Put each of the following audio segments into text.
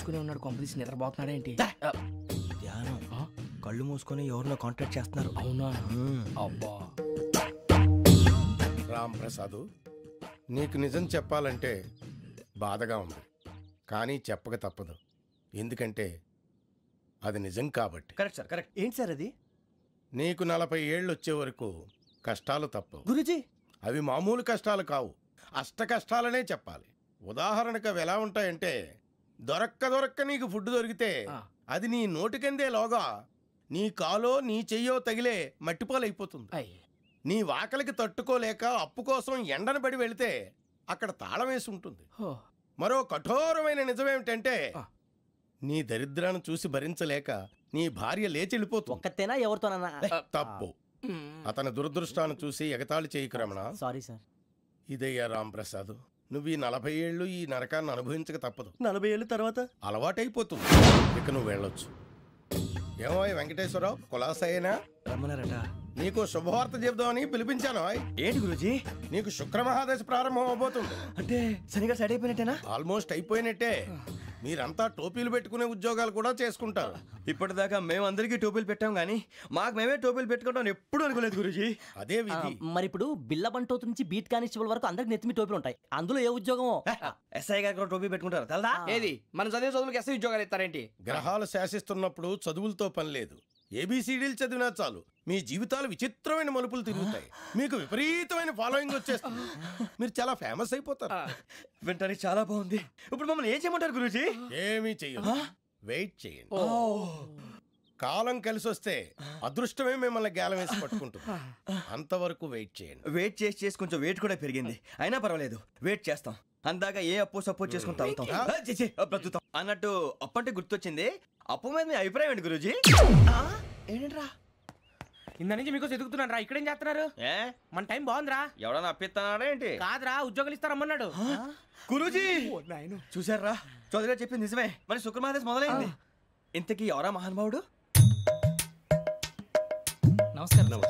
మూసుకునే ఉన్నాడు, కొంపదీసి నిద్రపోతున్నాడు ఏంటి? ధ్యానం. కళ్ళు మూసుకొని ఎవరినో కాంటాక్ట్ చేస్తున్నారు. అవునా? అబ్బా రామ్ ప్రసాద్, నీకు నిజం చెప్పాలంటే బాధగా ఉంది, కానీ చెప్పక తప్పదు. ఎందుకంటే అది నిజం కాబట్టి. Correct sir, correct. ఏంటి సార్ అది? నీకు 40 ఏళ్ళు వచ్చే వరకు కష్టాలు తప్పవు గురూజీ. అవి మామూలు కష్టాలు కావు, అష్ట కష్టాలనే చెప్పాలి. ఉదాహరణకు అవి ఎలా ఉంటాయంటే, దొరక్క నీకు ఫుడ్ దొరికితే అది నీ నోటికందే లోగా నీ కాలో నీ చెయ్యో తగిలే మట్టిపాలైపోతుంది. నీ వాకలికి తట్టుకోలేక అప్పు కోసం ఎండను పడి వెళితే అక్కడ తాళం వేసి ఉంటుంది. మరో కఠోరమైన నిజమేమిటంటే, నీ దరిద్రాన్ని చూసి భరించలేక నీ భార్య లేచి వెళ్ళిపోతుంది. ఒక్కతేనా ఎవరితోనన్నా? తప్పు. అతని దురదృష్టాన్ని చూసి ఎగతాళి చేయకు రమణ. Sorry sir. ఇదయ్యా రాంప్రసాద్, నువ్వు ఈ 40 ఏళ్ళు ఈ నరకాన్ని అనుభవించక తప్పదు. 40 ఏళ్ళ తర్వాత అలవాటైపోతుంది. ఇక నువ్వు వెళ్ళొచ్చు. ఏమో వెంకటేశ్వరరావు, కులాసైనా రమ్మన్నారట. నీకు శుభవార్త చెబుదామని పిలిపించాను. ఏంటి గురూజీ? నీకు శుక్రమహాదశ ప్రారంభం అవబోతుంది. అంటే శనిగా సెట్ అయిపోయినట్టేనా? ఆల్మోస్ట్ అయిపోయినట్టే. మీరంతా టోపీలు పెట్టుకునే ఉద్యోగాలు కూడా చేసుకుంటారు. ఇప్పటిదాకా మేమందరికీ టోపీలు పెట్టాం గానీ మాకు మేమే టోపీలు పెట్టుకుంటాం ఎప్పుడు అనుకోలేదు గురూజీ. అదే విధి. మరి ఇప్పుడు బిల్ల బంటోతు నుంచి బీట్ కానిస్టేబుల్ వరకు అందరికి నెత్తిమి టోపీలు ఉంటాయి. అందులో ఏ ఉద్యోగం? ఎస్ఐ గారు కూడా టోపీ పెట్టుకుంటారు తెలదా? ఏది మన చదువులకు ఎస్ఐ ఉద్యోగాలు ఇస్తారేంటి? గ్రహాలు శాసిస్తున్నప్పుడు చదువులతో పని లేదు. ఏబిసిడీలు చదివినా చాలు మీ జీవితాలు విచిత్రమైన మలుపులు తిరుగుతాయి. మీకు విపరీతమైన ఫాలోయింగ్ వచ్చేస్తుంది. మీరు చాలా ఫేమస్ అయిపోతారు. వింటానికి చాలా బాగుంది. ఇప్పుడు మమ్మల్ని ఏం చేయమంటారు గురూజీ? ఏమీ చెయ్యదు, వెయిట్ చేయండి. కాలం కలిసి వస్తే అదృష్టమే మిమ్మల్ని గేలం వేసి పట్టుకుంటుంది. అంతవరకు వెయిట్ చేయండి. వెయిట్ చేసి కొంచెం వెయిట్ కూడా పెరిగింది. అయినా పర్వాలేదు, వెయిట్ చేస్తాం. అందాక ఏ అప్పు సపోర్ట్ చేసుకుని తాగుతాం, బ్రతుకుతాం అన్నట్టు. అప్పు అంటే గుర్తొచ్చింది. అప్పు మీద మీ అభిప్రాయం ఏంటి గురూజీ? ఏంటరా ఇంత నుంచి మీకు ఎదుగుతున్నాను రా. ఇక్కడేం చేస్తున్నారు? మన టైం బాగుందిరా. ఎవడన్నా అప్పిస్తున్నాడా ఏంటి? కాదురా, ఉద్యోగాలు ఇస్తారమ్మన్నాడు గురూజీ. చూసారా, చౌదరిగా చెప్పింది నిజమే. మరి శుక్రమహాదేశ్ మొదలైంది. ఇంతకీ ఎవరా మహానుభావుడు? నమస్కారం.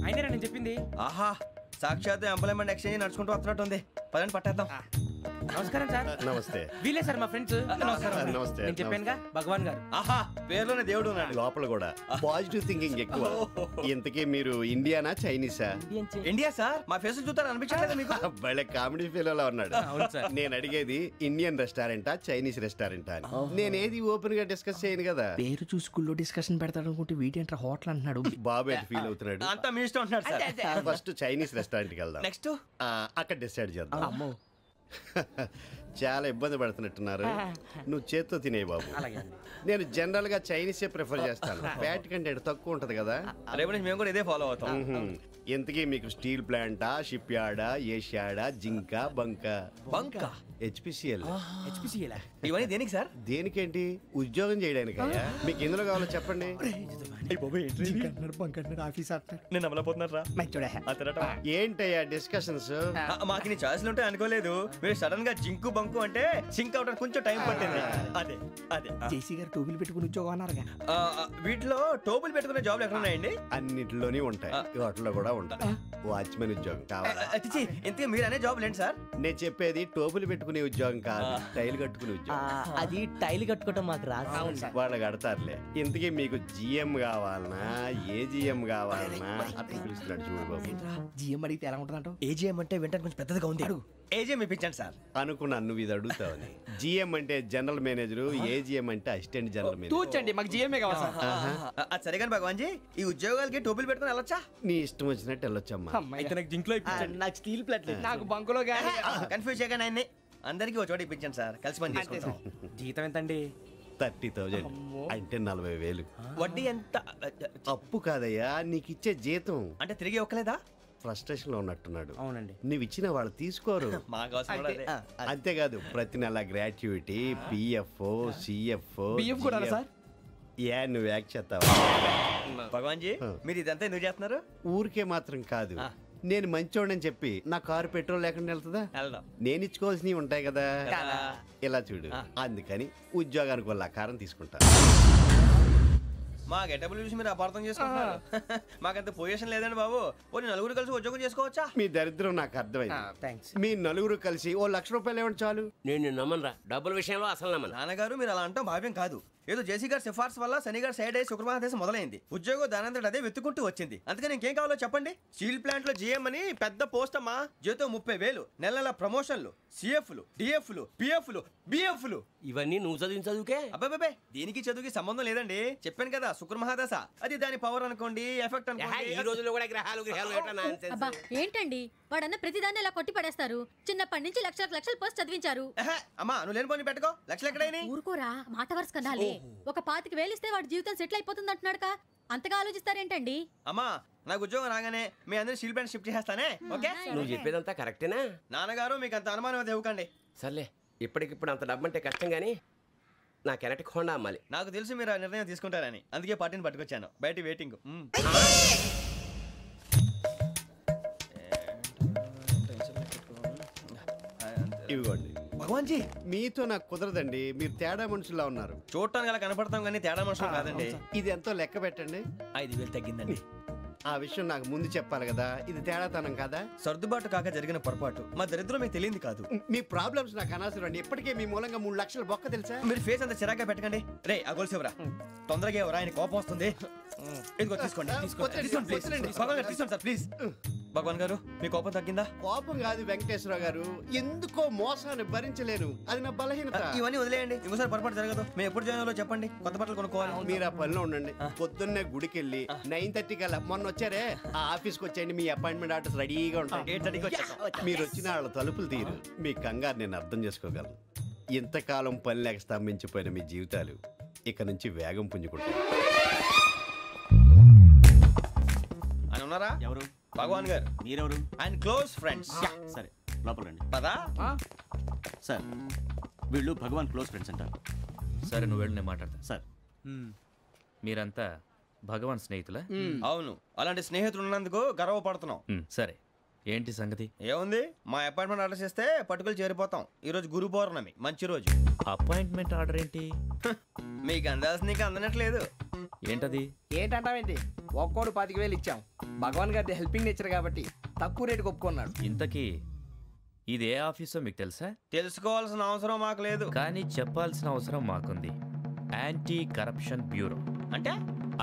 అయినా నేను చెప్పింది. ఆహా, సాక్షాత్ ఎంప్లాయ్మెంట్ ఎక్స్చేంజ్ నడుచుకుంటూ వస్తున్నట్టు ఉంది. పదండి పట్టేద్దాం. నమస్కారం సార్. నమస్తే. వీలే సార్ మా ఫ్రెండ్స్. నమస్తే. నేను చెప్పానుగా, భగవాన్ గారు. ఆహా, పేరులోనే దేవుడు ఉన్నాడు. లోపల కూడా పాజిటివ్ థింకింగ్ ఎక్కువ. ఇంతకీ మీరు ఇండియానా చైనీసా? India sir. మా ఫేస్ చూస్తారు అనిపించలేదు మీకు? భలే కామెడీ ఫీల్ అలా ఉన్నాడు. నేను అడిగేది ఇండియన్ రెస్టారెంటా చైనీస్ రెస్టారెంటా అని. నేనేది ఓపెన్ గా డిస్కస్ చేయను కదా. పేరు చూసి స్కూల్లో డిస్కషన్ పెడతాడు అనుకుంటే వీటేంట్రా హోటల్ అంటున్నాడు. బాబు ఎట్ ఫీల్ అవుతున్నాడు. అంతా మీ ఇష్టం అంటున్నాడు సార్. ఫస్ట్ చైనీస్ రెస్టారెంట్ కి వెళ్దాం. నెక్స్ట్ అక్కడ డిసైడ్ చేద్దాం. చాలా ఇబ్బంది పడుతున్నట్టున్నారు. నువ్వు చేత్తో తినే బాబు. నేను జనరల్ గా చైనీసే ప్రిఫర్ చేస్తాను. ఫ్యాట్ కంటెంట్ తక్కువ ఉంటది కదా. రేపు నుంచి మేము కూడా ఇదే ఫాలో అవుతాం. ఎంతకీ మీకు స్టీల్ ప్లాంటా, షిప్ యార్డా, ఏషియాడా, జింక, బంక, హెచ్పిసిఎల్. ఇవన్నీ దేనికి సార్? దేనికేంటి? ఉద్యోగం చేయడానికి. మీకు ఎందులో కావాలో చెప్పండి. నేను అమలపోతున్నారా? ఏంటయ్యా డిస్కషన్స్? మాకు నీ ఛాయిస్లు ఉంటాయి అనుకోలేదు. మీరు సడన్ గా జింకు బంకు అంటే సింక్ అవడానికి కొంచెం టైం పట్టింది. అదే అదే జేసీ గారు టోపీలు పెట్టుకుని ఉద్యోగం అన్నారుగా. వీటిలో టోపులు పెట్టుకునే జాబ్లు ఎక్కడ ఉన్నాయండి? అన్నిటిలోనే ఉంటాయి, వాటిలో కూడా ఉంటాయి. వాచ్మెన్ ఉద్యోగం కావాలా? ఇంతకీ మీరు అనే జాబ్ ఏంటి సార్? నేను చెప్పేది టోపులు పెట్టుకునే ఉద్యోగం కాదు, టైల్ కట్టుకునే ఉద్యోగం. అది టైల్ కట్టుకోవటం మాకు రాదు. వాళ్ళు కడతారులే. ఇంతకీ మీకు జిఎం కావాలనా, ఏ జిఎం కావాలనా? అట్లా పిలుస్తున్నాడు చూడు బాబు. జిఎం అడిగితే ఎలా ఉంటుందంట? ఏజిఎం అంటే వింటానికి కొంచెం పెద్దదిగా ఉంది. ఏజిఎం ఇప్పించండి సార్. అనుకున్నాను నువ్వు ఇది అడుగుతావని. జిఎం అంటే జనరల్ మేనేజర్, ఏజిఎం అంటే అసిస్టెంట్ జనరల్ మేనేజర్. తూచండి, మాకు జిఎంఏ కావాలి సార్. అది సరే కానీ భగవాన్ జీ, ఈ ఉద్యోగాలకి టోపులు పెట్టుకుని వెళ్ళొచ్చా? నీ ఇష్టం వచ్చినట్టు వెళ్ళొచ్చమ్మా. అయితే నాకు జింక్లో ఇప్పించండి. నాకు స్టీల్ ప్లేట్ నాకు బంకులో గానీ. కన్ఫ్యూజ్ చేయగానే ఆయన్ని అందరికీ ఒక చోట ఇప్పించండి సార్. కలిసి పని చేసుకుంటాం. జీతం ఎంతండి? 30,000 అంటే 40,000. వడ్డీ ఎంత? అప్పు కాదయ్యా, నీకు ఇచ్చే జీతం. అంటే తిరిగి ఒక్కలేదా? ఫ్రస్ట్రేషన్ లో ఉన్నట్టున్నాడు. అవునండి. నువ్వు ఇచ్చిన వాళ్ళు తీసుకోరు. మాకు అవసరం కూడా అదే. అంతేకాదు ప్రతి నెల గ్రాట్యుటీ, పిఎఫ్, సిఎఫ్. బిఎఫ్ కూడా సార్? ఏ నువ్వు యాక్ట్ చేస్తావా? భగవాన్ జీ, మీరు ఇదంతా ఎందుకు చేస్తున్నారు? ఊరికే మాత్రం కాదు, నేను మంచోడని చెప్పి నా కారు పెట్రోల్ లేకుండా వెళ్తుందా? నేను ఇచ్చుకోవాల్సినవి ఉంటాయి కదా. ఇలా చూడు, అందుకని ఉద్యోగానికి వాళ్ళ ఆకారం తీసుకుంటా. మా గెటబుల్ చూసి మీరు అపార్థం చేసుకుంటున్నారు. మాకంత పొజిషన్ లేదండి బాబు. ఓ నలుగురు కలిసి ఉద్యోగం చేసుకోవచ్చా? మీ దరిద్రం నాకు అర్థమైంది. థ్యాంక్స్. మీ నలుగురు కలిసి ఓ ₹1,00,000 ఇవ్వండి చాలు. నేను నమ్మనరా, డబ్బుల విషయంలో అసలు నమ్మను. నాన్నగారు మీరు అలా అంటాం భావ్యం కాదు. ఏదో జేసీ గారి సిఫార్సు వల్ల శని గారు సైడ్ అయ్యి శుక్రమహాదేశం మొదలైంది. ఉద్యోగం దానంతటి అదే వెతుకుంటూ వచ్చింది. అందుకని ఇంకేం కావాలో చెప్పండి. స్టీల్ ప్లాంట్ లో జీఎం అని పెద్ద పోస్ట్ అమ్మా. జీతం 30,000, నెల నెల ప్రమోషన్లు, సిఎఫ్లు, డిఎఫ్లు, పిఎఫ్లు, బిఎఫ్లు. ఇవన్నీ నువ్వు చదివిన చదువుకే. అబ్బాబే దీనికి చదువుకి సంబంధం లేదండి. చెప్పాను కదా శుక్రమహాదశ. అది దాని పవర్ అనుకోండి, ఎఫెక్ట్ ఈ అనుకోండి. రోజుల్లో కూడా గ్రహాలు ఎట్లా nonsense? అబ్బా ఏంటండి వాడన్న ప్రతిదాన్ని ఇలా కొట్టి పడేస్తారు. చిన్నప్పటి నుంచి లక్షల పోస్ట్ చదివించారు. అమ్మా నువ్వు లేని పోనీ పెట్టుకో. లక్షలు ఎక్కడైనా ఊరుకోరా, మాట వరుస కదాలే. ఒక 25,000 ఇస్తే వాడి జీవితం సెటిల్ అయిపోతుంది అంటున్నాడుగా. అంతగా ఆలోచిస్తారేంటండి? అమ్మా నాకు ఉద్యోగం రాగానే మీ అందరూ స్టీల్ ప్లాంట్ షిఫ్ట్ చేస్తానే. ఓకే నువ్వు చెప్పేదంతా కరెక్టేనా? నాన్నగారు మీకు అంత అనుమానం అయితే ఇవ్వకండి. సర్లే, ఇప్పటికిప్పుడు అంత డబ్బు అంటే కష్టం కానీ నా కెనటిక్ హోండా అమ్మాలి. నాకు తెలుసు మీరు ఆ నిర్ణయం తీసుకుంటారని, అందుకే పార్టీని పట్టుకొచ్చాను. బయట వెయిటింగ్. ఇవ్వండి. భగవాన్ జీ మీతో నాకు కుదరదండి. మీరు తేడా మనుషుల్లా ఉన్నారు. చూడటానికి అలా కనపడతాం కానీ తేడా మనుషులు కాదండి. ఇది ఎంతో లెక్క పెట్టండి. 5,000 తగ్గిందండి. ఆ విషయం నాకు ముందు చెప్పాలి కదా. ఇది తేడాతనం కదా. సర్దుబాటు కాక జరిగిన పొరపాటు. మా దరిద్రం మీకు తెలియంది కాదు. మీ ప్రాబ్లమ్స్ నాకు అనవసరం అండి. ఇప్పటికే మీ మూలంగా 3 లక్షలు బొక్క తెలుసా. మీరు ఫేస్ అంత చిరాగ్గా పెట్టకండి. రే ఆ గొలుసు ఎవరా? తొందరగా ఎవరా? ఆయన కోపం వస్తుంది. ఇదిగో తీసుకోండి. తీసుకోండి ప్లీజ్. భగవాన్ గారు తీసుకోండి సార్ ప్లీజ్. భగవాన్ గారు మీ కోపం తగ్గిందా? కోపం కాదు వెంకటేశ్వరరావు గారు, ఎందుకో మోసాన్ని భరించలేను. అది నా బలహీనత. ఇవన్నీ వదిలేయండి. ఇంకోసారి పొరపాటు జరగదు. మేము ఎప్పుడు జాయిన్ అవ్వాలో చెప్పండి. కొత్త బట్టలు కొనుక్కోవాలి. మీరు ఆ పనిలో ఉండండి. పొద్దున్నే గుడికి వెళ్ళి 9:30 కల్లా, మొన్న వచ్చారే ఆ ఆఫీస్కి వచ్చేయండి. మీ అపాయింట్మెంట్ ఆర్డర్స్ రెడీగా ఉంటాయి. 8:30కి వచ్చేస్తాం. మీరు వచ్చిన వాళ్ళ తలుపులు తీరు. మీ కంగారు నేను అర్థం చేసుకోగలను. ఇంతకాలం పని లేక స్తంభించిపోయిన మీ జీవితాలు ఇక నుంచి వేగం పుంజుకుంటాయి. ఆయన ఉన్నారా? ఎవరు? భగవాన్ గారు. మీరెవరు? ఆయన క్లోజ్ ఫ్రెండ్స్. సరే లోపల రండి. పదా సార్ వీళ్ళు భగవాన్ క్లోజ్ ఫ్రెండ్స్ అంటారు. సరే నువ్వు వెళ్ళి నేను మాట్లాడతా. సార్ మీరంతా భగవాన్ స్నేహితులా? అవును. అలాంటి స్నేహితులు ఉన్నందుకు గర్వపడుతున్నాం. సరే ఏంటి సంగతి? ఏముంది, మా అపాయింట్మెంట్ ఆర్డర్ చేస్తే పట్టుకులు చేరిపోతాం. ఈ రోజు గురు పౌర్ణమి, మంచి రోజు. అపాయింట్మెంట్ ఆర్డర్ ఏంటి? మీకు అందాల్సిన నీకు అందనట్లేదు. ఏంటది? ఏంటంటావేంటి? ఒక్కోడు 25,000 ఇచ్చాం. భగవాన్ గారి హెల్పింగ్ నేచర్ కాబట్టి తక్కువ రేటుకి ఒప్పుకున్నాడు. ఇంతకీ ఇది ఏ ఆఫీసో మీకు తెలుసా? తెలుసుకోవాల్సిన అవసరం మాకు లేదు, కానీ చెప్పాల్సిన అవసరం మాకుంది. యాంటీ కరప్షన్ బ్యూరో అంటే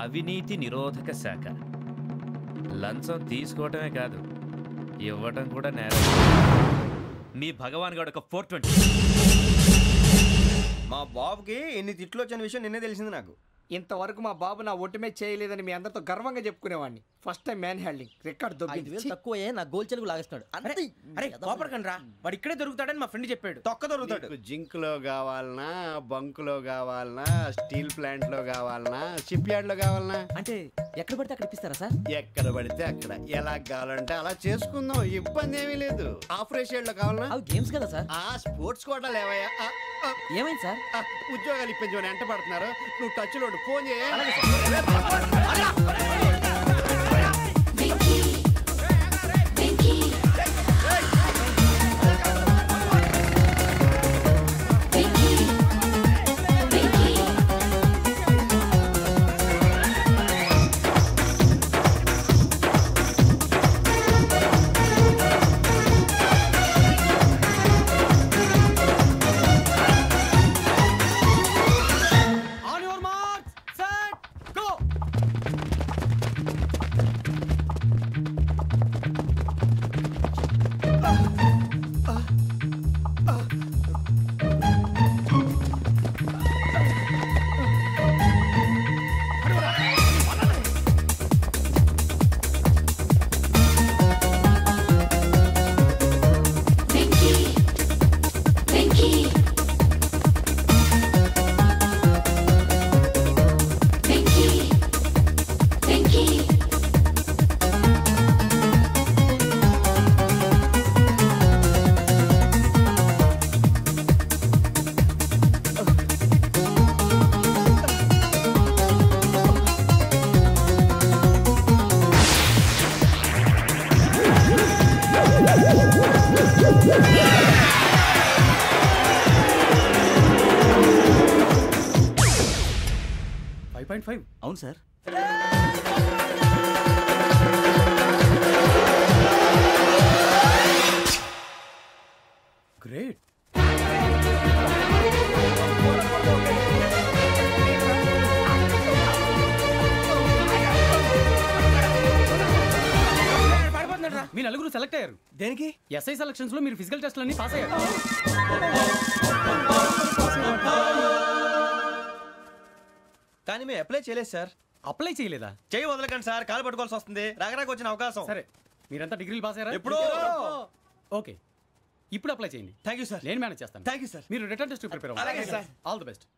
అవినీతి నిరోధక శాఖ. లంచం తీసుకోవటమే కాదు, ఇవ్వటం కూడా నేరం. మీ భగవాన్ గారు ఒక 420. మా బాబుకి ఎన్ని తిట్లు వచ్చిన విషయం నిన్నే తెలిసింది నాకు. ఇంతవరకు మా బాబు నా ఒట్టుమే చేయలేదని మీ అందరితో గర్వంగా చెప్పుకునేవాడిని. First time man handing record 5,000 తక్కువే నా గోల్ చెలుగు లాగేస్తున్నాడు. అరే కోపడకండి రా, వాడు ఇక్కడే దొరుకుతాడని మా ఫ్రెండ్ చెప్పాడు. తొక్క దొరుకుతాడు. మీకు జింక్ లో కావాలనా, బంక్ లో కావాలనా, స్టీల్ ప్లాంట్ లో కావాలనా, షిప్ యార్డ్ లో కావాలనా? అంటే ఎక్కడ పడితే అక్కడ ఇప్పిస్తారా సార్? ఎక్కడ పడితే అక్కడ, ఎలా కావాలంటే అలా చేసుకుందాం. ఇబ్బంది ఏమీ లేదు. ఆపరేషన్ లో కావాలనా? అవి గేమ్స్ కదా సార్. ఆ స్పోర్ట్స్ కోటా లేవయ్యా. ఏమైంది సార్? ఉద్యోగాలు ఇప్పించమని ఎంట పడుతున్నారు. నువ్వు టచ్ లో ఫోన్ చేయ. 3.5. అవును సార్. గ్రేట్. మీ నలుగురు సెలెక్ట్ అయ్యారు. దేనికి? ఎస్ఐ సెలక్షన్స్ లో మీరు ఫిజికల్ టెస్ట్ అన్ని పాస్ అయ్యారు. కానీ మేము అప్లై చేయలేదు సార్. అప్లై చేయలేదా? చేయి వదలకండి సార్, కాలు పట్టుకోవాల్సి వస్తుంది. రాగరాకు వచ్చిన అవకాశం. సరే, మీరంతా డిగ్రీలు పాస్ అయ్యారా? ఎప్పుడో. ఓకే, ఇప్పుడు అప్లై చేయండి. Thank you sir. నేను మేనేజ్ చేస్తాను. Thank you sir. మీరు రిటర్న్ టెస్ట్ ప్రిపేర్ అవ్వండి. అలాగే సార్. All the best.